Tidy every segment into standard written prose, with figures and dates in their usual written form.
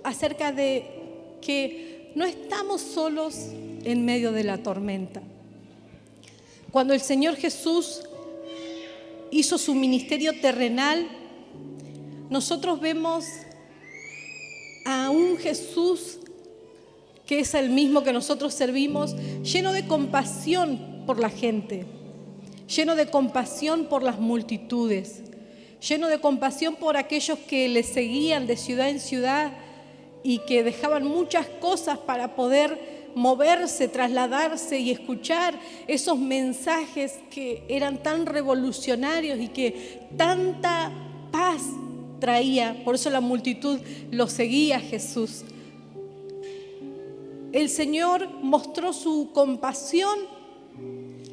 acerca de que no estamos solos en medio de la tormenta. Cuando el Señor Jesús hizo su ministerio terrenal, nosotros vemos a un Jesús que es el mismo que nosotros servimos, lleno de compasión por la gente, lleno de compasión por las multitudes, lleno de compasión por aquellos que le seguían de ciudad en ciudad y que dejaban muchas cosas para poder moverse, trasladarse y escuchar esos mensajes que eran tan revolucionarios y que tanta paz traía. Por eso la multitud lo seguía a Jesús. El Señor mostró su compasión,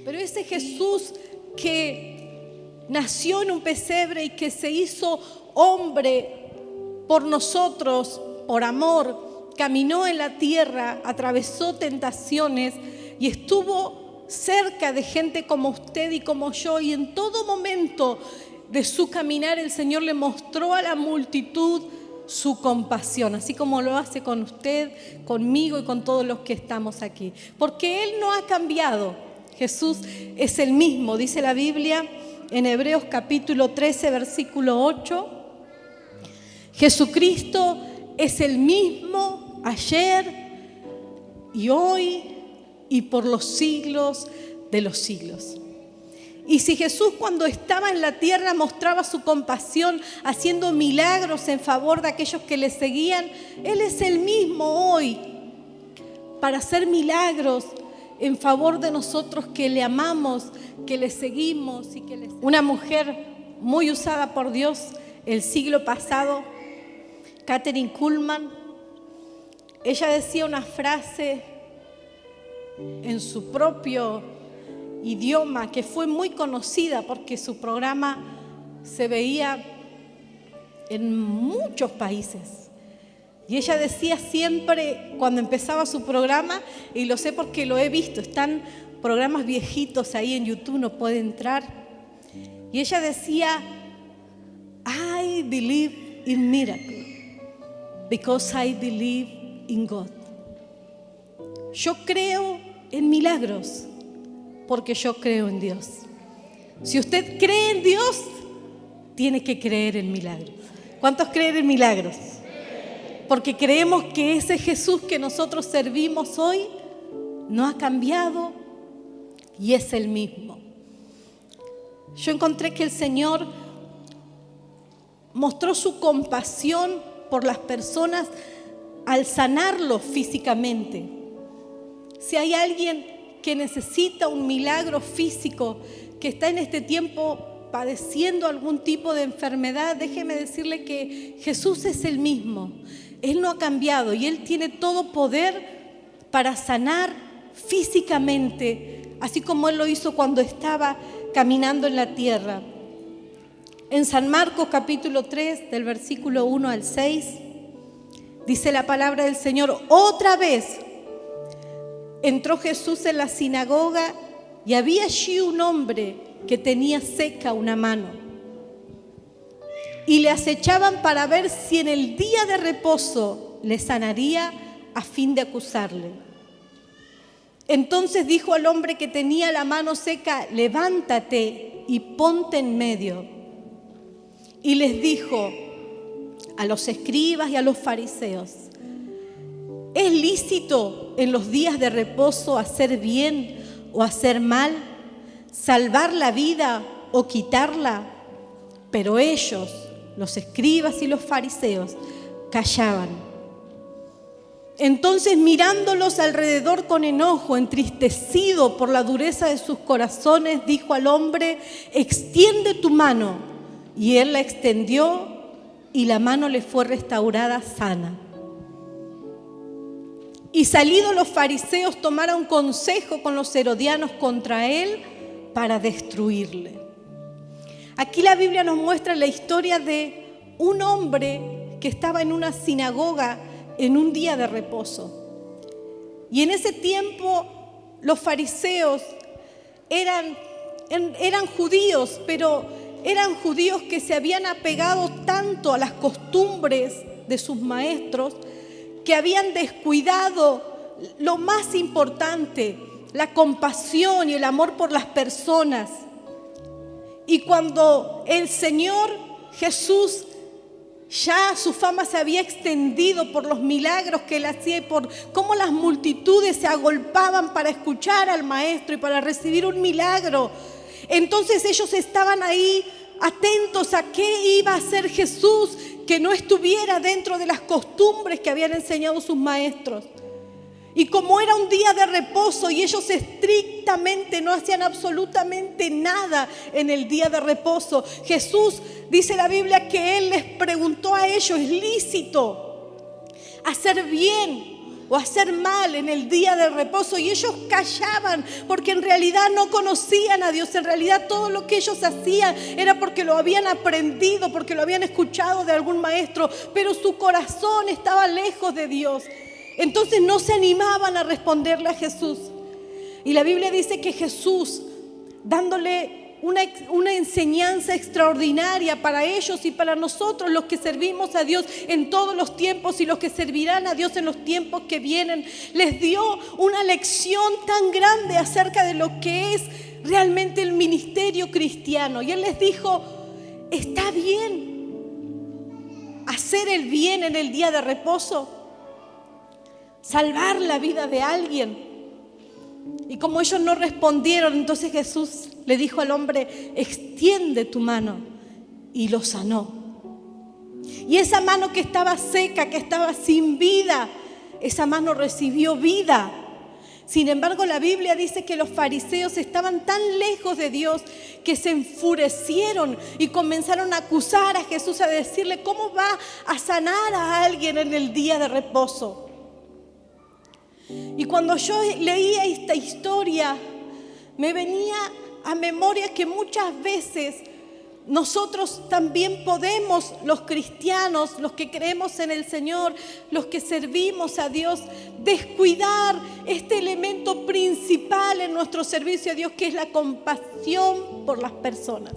pero ese Jesús que nació en un pesebre y que se hizo hombre por nosotros, por amor, caminó en la tierra, atravesó tentaciones y estuvo cerca de gente como usted y como yo, y en todo momento de su caminar el Señor le mostró a la multitud su compasión, así como lo hace con usted, conmigo y con todos los que estamos aquí. Porque Él no ha cambiado. Jesús es el mismo, dice la Biblia en Hebreos capítulo 13, versículo 8. Jesucristo es el mismo ayer y hoy y por los siglos de los siglos. Y si Jesús cuando estaba en la tierra mostraba su compasión haciendo milagros en favor de aquellos que le seguían, Él es el mismo hoy para hacer milagros en favor de nosotros que le amamos, que le seguimos y que le seguimos. Una mujer muy usada por Dios el siglo pasado, Kathryn Kuhlman, ella decía una frase en su propio idioma que fue muy conocida porque su programa se veía en muchos países. Y ella decía siempre cuando empezaba su programa, y lo sé porque lo he visto, están programas viejitos ahí en YouTube, no puede entrar. Y ella decía, I believe in miracles because I believe in God. Yo creo en milagros porque yo creo en Dios. Si usted cree en Dios, tiene que creer en milagros. ¿Cuántos creen en milagros? Porque creemos que ese Jesús que nosotros servimos hoy no ha cambiado y es el mismo. Yo encontré que el Señor mostró su compasión por las personas al sanarlos físicamente. Si hay alguien que necesita un milagro físico, que está en este tiempo padeciendo algún tipo de enfermedad, déjeme decirle que Jesús es el mismo. Él no ha cambiado y Él tiene todo poder para sanar físicamente, así como Él lo hizo cuando estaba caminando en la tierra. En San Marcos capítulo 3, del versículo 1 al 6, dice la palabra del Señor: otra vez entró Jesús en la sinagoga y había allí un hombre que tenía seca una mano. Y le acechaban para ver si en el día de reposo le sanaría a fin de acusarle. Entonces dijo al hombre que tenía la mano seca: levántate y ponte en medio. Y les dijo a los escribas y a los fariseos: ¿es lícito en los días de reposo hacer bien o hacer mal, salvar la vida o quitarla? Pero ellos, los escribas y los fariseos, callaban. Entonces, mirándolos alrededor con enojo, entristecido por la dureza de sus corazones, dijo al hombre: extiende tu mano. Y él la extendió y la mano le fue restaurada sana. Y salidos los fariseos tomaron consejo con los herodianos contra él para destruirle. Aquí la Biblia nos muestra la historia de un hombre que estaba en una sinagoga en un día de reposo. Y en ese tiempo los fariseos eran judíos, pero eran judíos que se habían apegado tanto a las costumbres de sus maestros que habían descuidado lo más importante, la compasión y el amor por las personas. Y cuando el Señor Jesús, ya su fama se había extendido por los milagros que él hacía y por cómo las multitudes se agolpaban para escuchar al Maestro y para recibir un milagro, entonces ellos estaban ahí atentos a qué iba a hacer Jesús, que no estuviera dentro de las costumbres que habían enseñado sus maestros. Y como era un día de reposo y ellos estrictamente no hacían absolutamente nada en el día de reposo, Jesús, dice la Biblia, que Él les preguntó a ellos: ¿es lícito hacer bien o hacer mal en el día de reposo? Y ellos callaban porque en realidad no conocían a Dios. En realidad todo lo que ellos hacían era porque lo habían aprendido, porque lo habían escuchado de algún maestro, pero su corazón estaba lejos de Dios. Entonces no se animaban a responderle a Jesús. Y la Biblia dice que Jesús, dándole una enseñanza extraordinaria para ellos y para nosotros, los que servimos a Dios en todos los tiempos y los que servirán a Dios en los tiempos que vienen, les dio una lección tan grande acerca de lo que es realmente el ministerio cristiano. Y Él les dijo: está bien hacer el bien en el día de reposo, salvar la vida de alguien. Y como ellos no respondieron, entonces Jesús le dijo al hombre: extiende tu mano, y lo sanó. Y esa mano que estaba seca, que estaba sin vida, esa mano recibió vida. Sin embargo, la Biblia dice que los fariseos estaban tan lejos de Dios que se enfurecieron y comenzaron a acusar a Jesús, a decirle: ¿cómo va a sanar a alguien en el día de reposo? Y cuando yo leía esta historia, me venía a memoria que muchas veces nosotros también podemos, los cristianos, los que creemos en el Señor, los que servimos a Dios, descuidar este elemento principal en nuestro servicio a Dios, que es la compasión por las personas.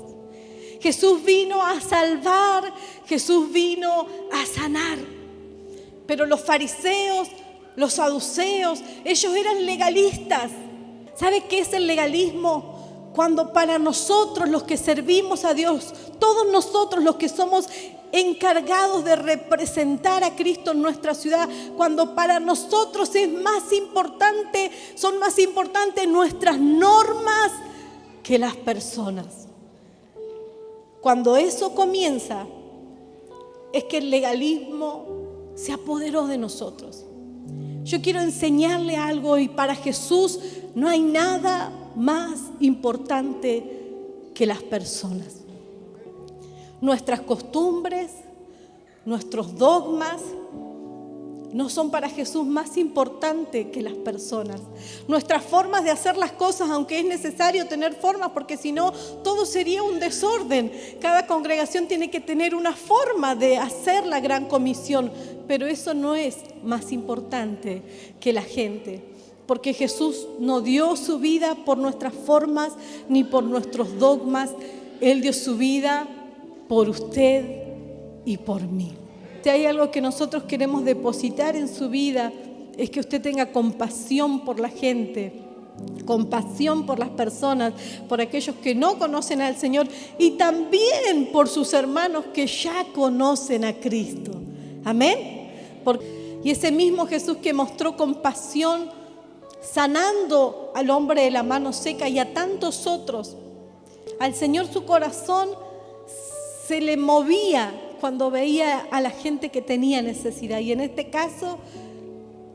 Jesús vino a salvar, Jesús vino a sanar. Pero los fariseos, los saduceos, ellos eran legalistas. ¿Sabe qué es el legalismo? Cuando para nosotros, los que servimos a Dios, todos nosotros los que somos encargados de representar a Cristo en nuestra ciudad, cuando para nosotros son más importantes nuestras normas que las personas. Cuando eso comienza, es que el legalismo se apoderó de nosotros. Yo quiero enseñarle algo, y para Jesús no hay nada más importante que las personas. Nuestras costumbres, nuestros dogmas no son para Jesús más importantes que las personas. Nuestras formas de hacer las cosas, aunque es necesario tener formas, porque si no todo sería un desorden. Cada congregación tiene que tener una forma de hacer la gran comisión, pero eso no es más importante que la gente, porque Jesús no dio su vida por nuestras formas ni por nuestros dogmas. Él dio su vida por usted y por mí. Si hay algo que nosotros queremos depositar en su vida, es que usted tenga compasión por la gente, compasión por las personas, por aquellos que no conocen al Señor, y también por sus hermanos que ya conocen a Cristo. Amén. Y ese mismo Jesús que mostró compasión sanando al hombre de la mano seca y a tantos otros, al Señor su corazón se le movía cuando veía a la gente que tenía necesidad, y en este caso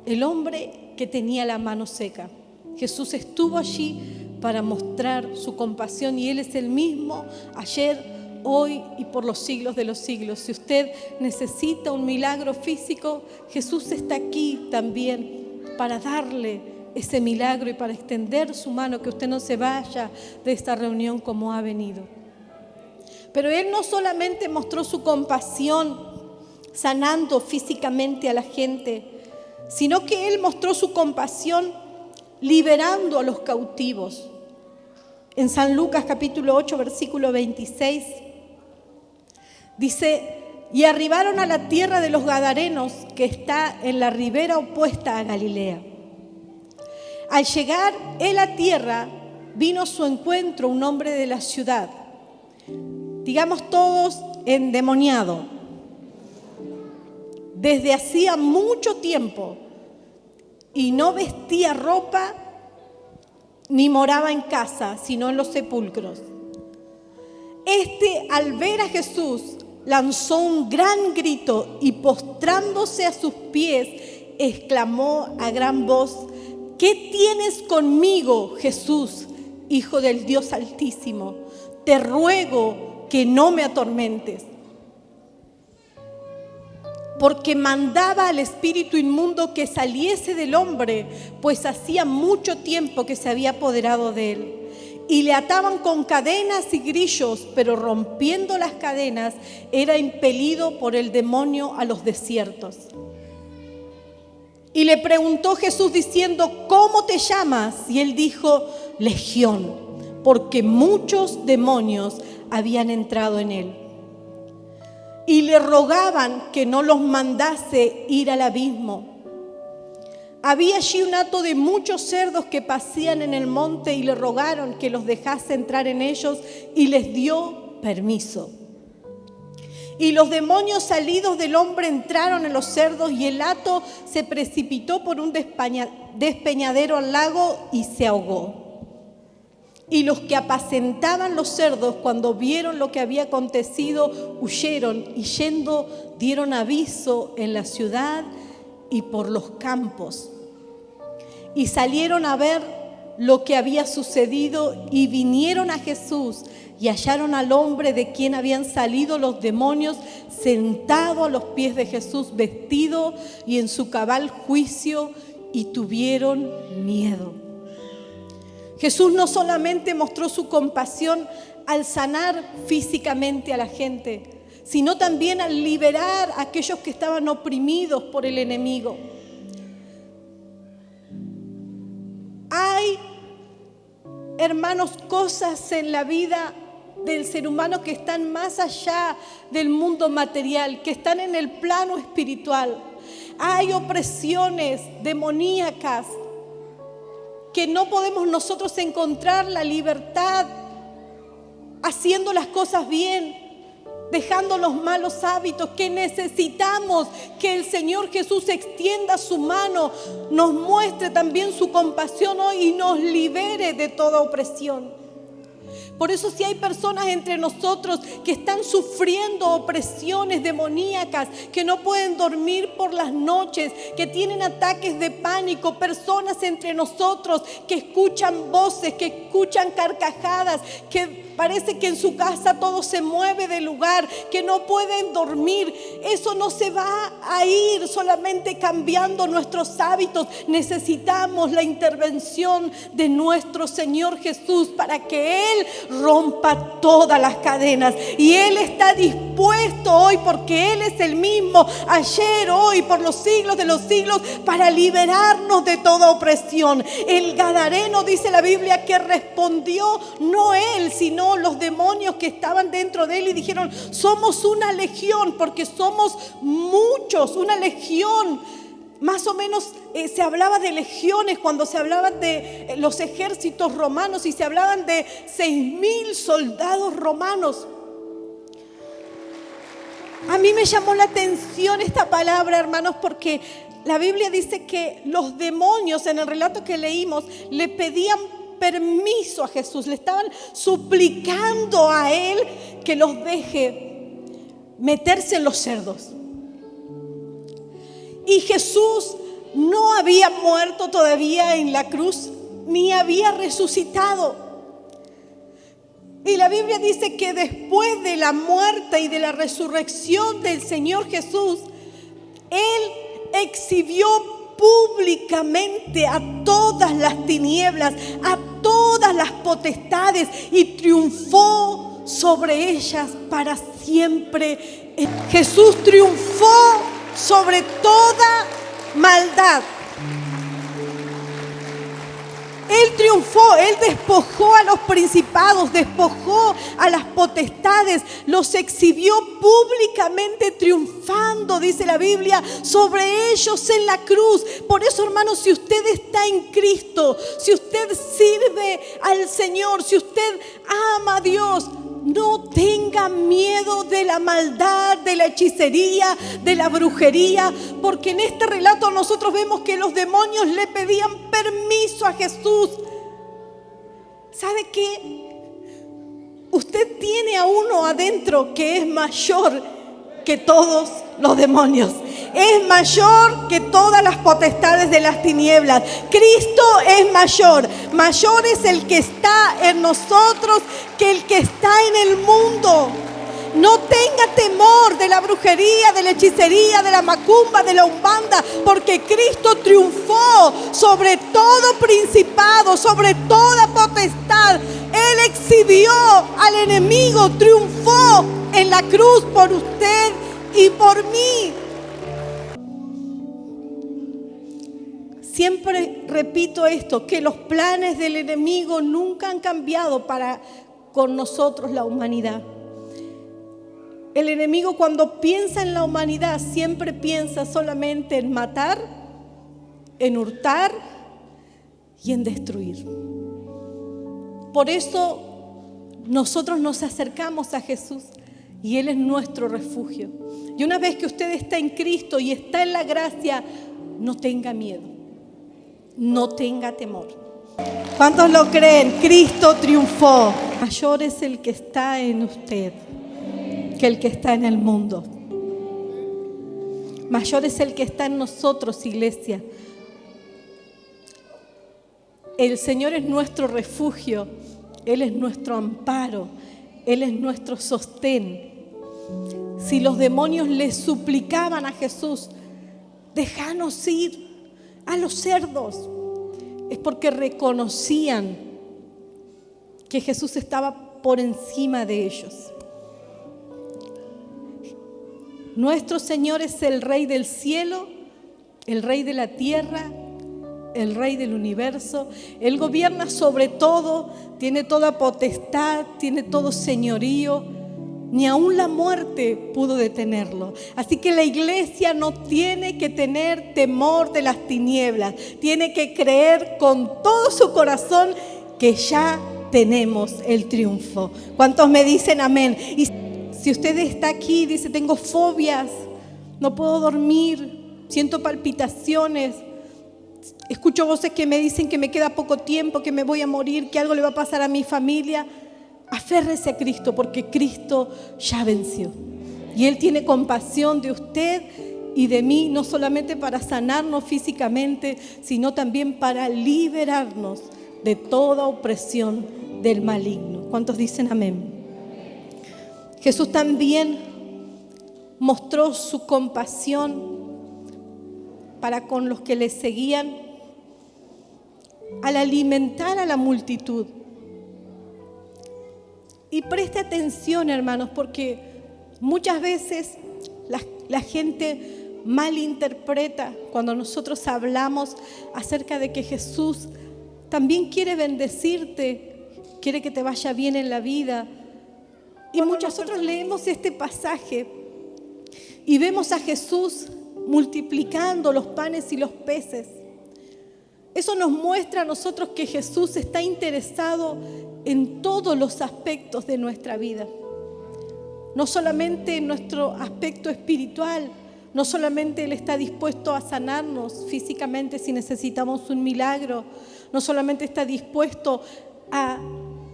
el hombre que tenía la mano seca. Jesús estuvo allí para mostrar su compasión, y Él es el mismo ayer, hoy y por los siglos de los siglos. Si usted necesita un milagro físico, Jesús está aquí también para darle ese milagro y para extender su mano, que usted no se vaya de esta reunión como ha venido. Pero Él no solamente mostró su compasión sanando físicamente a la gente, sino que Él mostró su compasión liberando a los cautivos. En San Lucas capítulo 8, versículo 26, dice y arribaron a la tierra de los Gadarenos, que está en la ribera opuesta a Galilea. Al llegar él a tierra, vino a su encuentro un hombre de la ciudad, digamos todos endemoniado, desde hacía mucho tiempo, y no vestía ropa ni moraba en casa, sino en los sepulcros. Este, al ver a Jesús, lanzó un gran grito y postrándose a sus pies, exclamó a gran voz: ¿qué tienes conmigo, Jesús, Hijo del Dios Altísimo? Te ruego que no me atormentes. Porque mandaba al espíritu inmundo que saliese del hombre, pues hacía mucho tiempo que se había apoderado de él. Y le ataban con cadenas y grillos, pero rompiendo las cadenas, era impelido por el demonio a los desiertos. Y le preguntó Jesús diciendo: ¿cómo te llamas? Y él dijo: Legión, porque muchos demonios habían entrado en él. Y le rogaban que no los mandase ir al abismo. Había allí un hato de muchos cerdos que pasían en el monte y le rogaron que los dejase entrar en ellos y les dio permiso. Y los demonios salidos del hombre entraron en los cerdos y el hato se precipitó por un despeñadero al lago y se ahogó. Y los que apacentaban los cerdos, cuando vieron lo que había acontecido, huyeron y yendo dieron aviso en la ciudad y por los campos. Y salieron a ver lo que había sucedido y vinieron a Jesús y hallaron al hombre de quien habían salido los demonios sentado a los pies de Jesús, vestido y en su cabal juicio, y tuvieron miedo. Jesús no solamente mostró su compasión al sanar físicamente a la gente, sino también al liberar a aquellos que estaban oprimidos por el enemigo. Hay, hermanos, cosas en la vida del ser humano que están más allá del mundo material, que están en el plano espiritual. Hay opresiones demoníacas que no podemos nosotros encontrar la libertad haciendo las cosas bien, dejando los malos hábitos, que necesitamos que el Señor Jesús extienda su mano, nos muestre también su compasión hoy y nos libere de toda opresión. Por eso, si hay personas entre nosotros que están sufriendo opresiones demoníacas, que no pueden dormir por las noches, que tienen ataques de pánico, personas entre nosotros que escuchan voces, que escuchan carcajadas, que parece que en su casa todo se mueve de lugar, que no pueden dormir, eso no se va a ir solamente cambiando nuestros hábitos. Necesitamos la intervención de nuestro Señor Jesús para que Él rompa todas las cadenas. Y Él está dispuesto hoy, porque Él es el mismo ayer, hoy, por los siglos de los siglos, para liberarnos de toda opresión. El Gadareno, dice la Biblia, que respondió no Él, sino los demonios que estaban dentro de Él, y dijeron: somos una legión, porque somos muchos, una legión. Más o menos se hablaba de legiones cuando se hablaban de los ejércitos romanos, y se hablaban de 6.000 soldados romanos. A mí me llamó la atención esta palabra, hermanos, porque la Biblia dice que los demonios, en el relato que leímos, le pedían permiso a Jesús, le estaban suplicando a Él que los deje meterse en los cerdos. Y Jesús no había muerto todavía en la cruz, ni había resucitado. Y la Biblia dice que después de la muerte y de la resurrección del Señor Jesús, Él exhibió públicamente a todas las tinieblas, a todas las potestades, y triunfó sobre ellas para siempre. Jesús triunfó sobre toda maldad. Él triunfó, Él despojó a los principados, despojó a las potestades, los exhibió públicamente triunfando, dice la Biblia, sobre ellos en la cruz. Por eso, hermanos, si usted está en Cristo, si usted sirve al Señor, si usted ama a Dios, no tenga miedo de la maldad, de la hechicería, de la brujería, porque en este relato nosotros vemos que los demonios le pedían permiso a Jesús. ¿Sabe qué? Usted tiene a uno adentro que es mayor que todos los demonios. Es mayor que todas las potestades de las tinieblas. Cristo es mayor. Mayor es el que está en nosotros que el que está en el mundo. No tenga temor de la brujería, de la hechicería, de la macumba, de la umbanda, porque Cristo triunfó sobre todo principado, sobre toda potestad. Él exhibió al enemigo, triunfó en la cruz por usted y por mí. Siempre repito esto, que los planes del enemigo nunca han cambiado para con nosotros, la humanidad. El enemigo, cuando piensa en la humanidad, siempre piensa solamente en matar, en hurtar y en destruir. Por eso nosotros nos acercamos a Jesús y Él es nuestro refugio. Y una vez que usted está en Cristo y está en la gracia, no tenga miedo, no tenga temor. ¿Cuántos lo creen? Cristo triunfó. Mayor es el que está en usted que el que está en el mundo. Mayor es el que está en nosotros, iglesia. El Señor es nuestro refugio, Él es nuestro amparo, Él es nuestro sostén. Si los demonios le suplicaban a Jesús, déjanos ir a los cerdos, es porque reconocían que Jesús estaba por encima de ellos. Nuestro Señor es el Rey del cielo, el Rey de la tierra, el Rey del universo. Él gobierna sobre todo, tiene toda potestad, tiene todo señorío. Ni aún la muerte pudo detenerlo. Así que la iglesia no tiene que tener temor de las tinieblas. Tiene que creer con todo su corazón que ya tenemos el triunfo. ¿Cuántos me dicen amén? Y si usted está aquí y dice, tengo fobias, no puedo dormir, siento palpitaciones, escucho voces que me dicen que me queda poco tiempo, que me voy a morir, que algo le va a pasar a mi familia, aférrese a Cristo, porque Cristo ya venció. Y Él tiene compasión de usted y de mí, no solamente para sanarnos físicamente, sino también para liberarnos de toda opresión del maligno. ¿Cuántos dicen amén? Jesús también mostró su compasión para con los que le seguían al alimentar a la multitud. Y preste atención, hermanos, porque muchas veces la gente malinterpreta cuando nosotros hablamos acerca de que Jesús también quiere bendecirte, quiere que te vaya bien en la vida. Y nosotros leemos este pasaje y vemos a Jesús multiplicando los panes y los peces. Eso nos muestra a nosotros que Jesús está interesado en todos los aspectos de nuestra vida. No solamente en nuestro aspecto espiritual, no solamente Él está dispuesto a sanarnos físicamente si necesitamos un milagro, no solamente está dispuesto a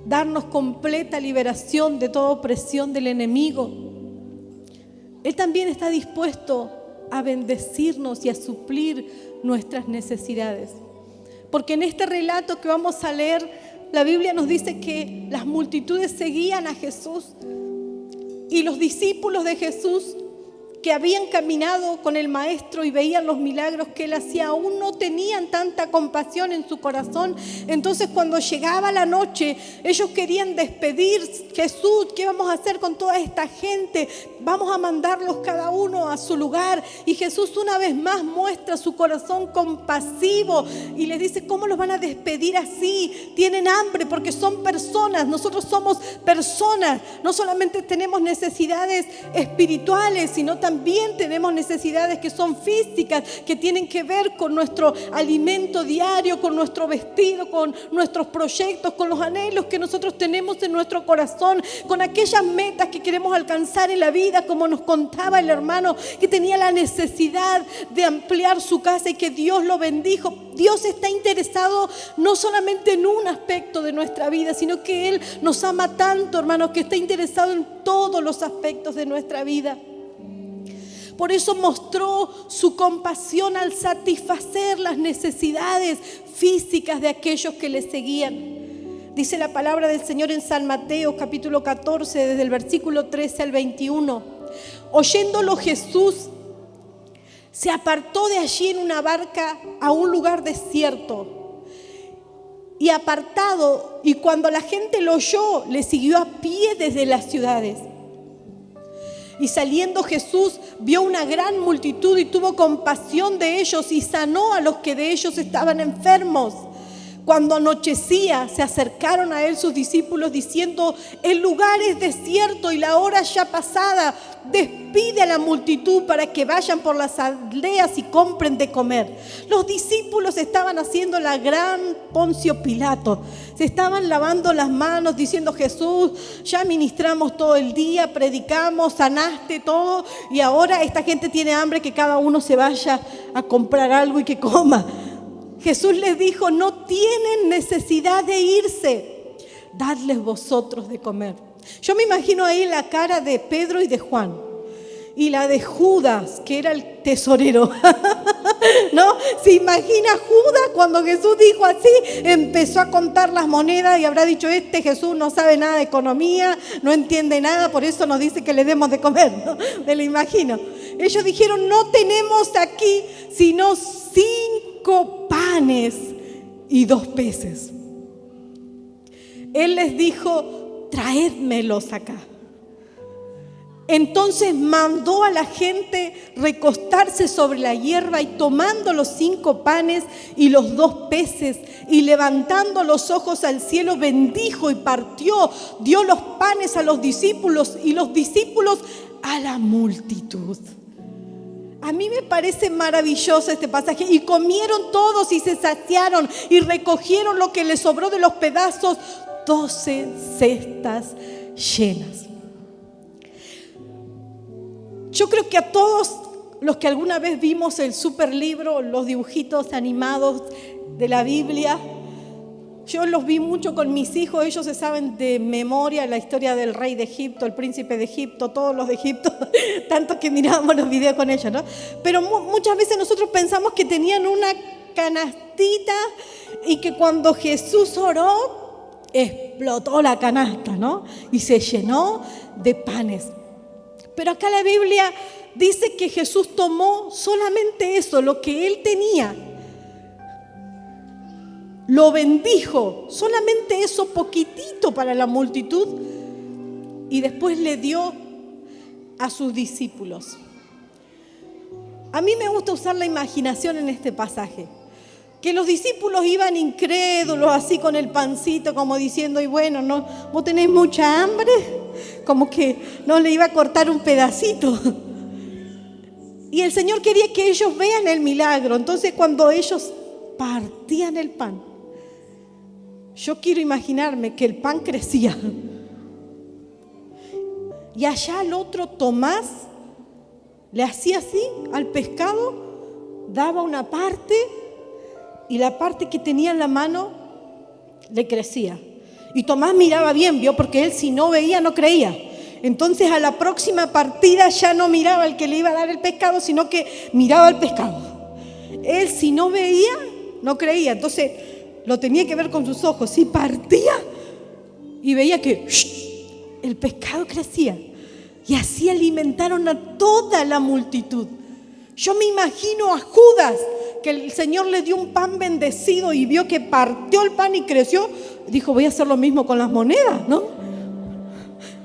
darnos completa liberación de toda opresión del enemigo. Él también está dispuesto a bendecirnos y a suplir nuestras necesidades. Porque en este relato que vamos a leer, la Biblia nos dice que las multitudes seguían a Jesús y los discípulos de Jesús que habían caminado con el Maestro y veían los milagros que Él hacía, aún no tenían tanta compasión en su corazón. Entonces, cuando llegaba la noche, ellos querían despedir. Jesús, ¿qué vamos a hacer con toda esta gente? vamos a mandarlos cada uno a su lugar. Y Jesús una vez más muestra su corazón compasivo y les dice, ¿cómo los van a despedir así? Tienen hambre porque son personas. Nosotros somos personas. No solamente tenemos necesidades espirituales, sino también tenemos necesidades que son físicas, que tienen que ver con nuestro alimento diario, con nuestro vestido, con nuestros proyectos, con los anhelos que nosotros tenemos en nuestro corazón, con aquellas metas que queremos alcanzar en la vida, como nos contaba el hermano que tenía la necesidad de ampliar su casa y que Dios lo bendijo. Dios está interesado no solamente en un aspecto de nuestra vida, sino que Él nos ama tanto, hermanos, que está interesado en todos los aspectos de nuestra vida. Por eso mostró su compasión al satisfacer las necesidades físicas de aquellos que le seguían. Dice la palabra del Señor en San Mateo capítulo 14, desde el versículo 13 al 21. Oyéndolo Jesús se apartó de allí en una barca a un lugar desierto. Y apartado, y cuando la gente lo oyó, le siguió a pie desde las ciudades. Y saliendo Jesús vio una gran multitud y tuvo compasión de ellos y sanó a los que de ellos estaban enfermos. Cuando anochecía, se acercaron a él sus discípulos diciendo, el lugar es desierto y la hora ya pasada. Despide a la multitud para que vayan por las aldeas y compren de comer. Los discípulos estaban haciendo la gran Poncio Pilato. Se estaban lavando las manos diciendo, Jesús, ya ministramos todo el día, predicamos, sanaste todo y ahora esta gente tiene hambre, que cada uno se vaya a comprar algo y que coma. Jesús les dijo, no tienen necesidad de irse, dadles vosotros de comer. Yo me imagino ahí la cara de Pedro y de Juan y la de Judas, que era el tesorero. ¿No? ¿Se imagina Judas cuando Jesús dijo así? Empezó a contar las monedas y habrá dicho, Jesús no sabe nada de economía, no entiende nada, por eso nos dice que le demos de comer, ¿no? Me lo imagino. Ellos dijeron, no tenemos aquí sino 5 panes y 2 peces. Él les dijo, traédmelos acá. Entonces mandó a la gente recostarse sobre la hierba y tomando los 5 panes y los 2 peces y levantando los ojos al cielo bendijo y partió, dio los panes a los discípulos y los discípulos a la multitud. A mí me parece maravilloso este pasaje. Y comieron todos y se saciaron y recogieron lo que les sobró de los pedazos, 12 cestas llenas. Yo creo que a todos los que alguna vez vimos el superlibro, los dibujitos animados de la Biblia, yo los vi mucho con mis hijos, ellos se saben de memoria la historia del rey de Egipto, el príncipe de Egipto, todos los de Egipto, tanto que mirábamos los videos con ellos, ¿no? Pero muchas veces nosotros pensamos que tenían una canastita y que cuando Jesús oró, explotó la canasta, ¿no? Y se llenó de panes. Pero acá la Biblia dice que Jesús tomó solamente eso, lo que él tenía. Lo bendijo, solamente eso, poquitito para la multitud, y después le dio a sus discípulos. A mí me gusta usar la imaginación en este pasaje, que los discípulos iban incrédulos así con el pancito, como diciendo, y bueno, ¿no? ¿Vos tenés mucha hambre? Como que no le iba a cortar un pedacito. Y el Señor quería que ellos vean el milagro. Entonces cuando ellos partían el pan, yo quiero imaginarme que el pan crecía. Y allá al otro Tomás le hacía así al pescado, daba una parte y la parte que tenía en la mano le crecía. Y Tomás miraba bien, vio, porque él si no veía no creía. Entonces a la próxima partida ya no miraba al que le iba a dar el pescado, sino que miraba al pescado. Él si no veía no creía, entonces lo tenía que ver con sus ojos. Si partía y veía que el pescado crecía, y así alimentaron a toda la multitud. Yo me imagino a Judas, que el Señor le dio un pan bendecido y vio que partió el pan y creció. Dijo, voy a hacer lo mismo con las monedas, ¿no?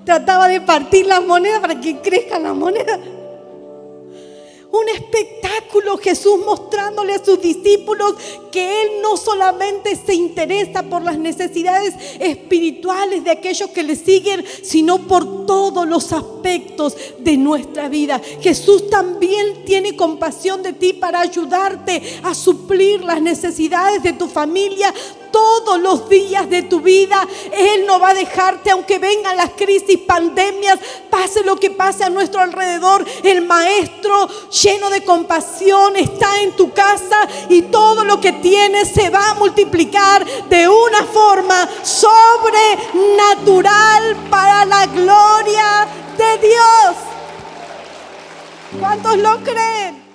trataba de partir las monedas para que crezcan las monedas. Un espectáculo, Jesús mostrándole a sus discípulos que Él no solamente se interesa por las necesidades espirituales de aquellos que le siguen, sino por todos los aspectos de nuestra vida. Jesús también tiene compasión de ti para ayudarte a suplir las necesidades de tu familia todos los días de tu vida. Él no va a dejarte, aunque vengan las crisis, pandemias, pase lo que pase a nuestro alrededor. El Maestro, lleno de compasión, está en tu casa y todo lo que tienes se va a multiplicar de una forma sobrenatural para la gloria de Dios. ¿Cuántos lo creen?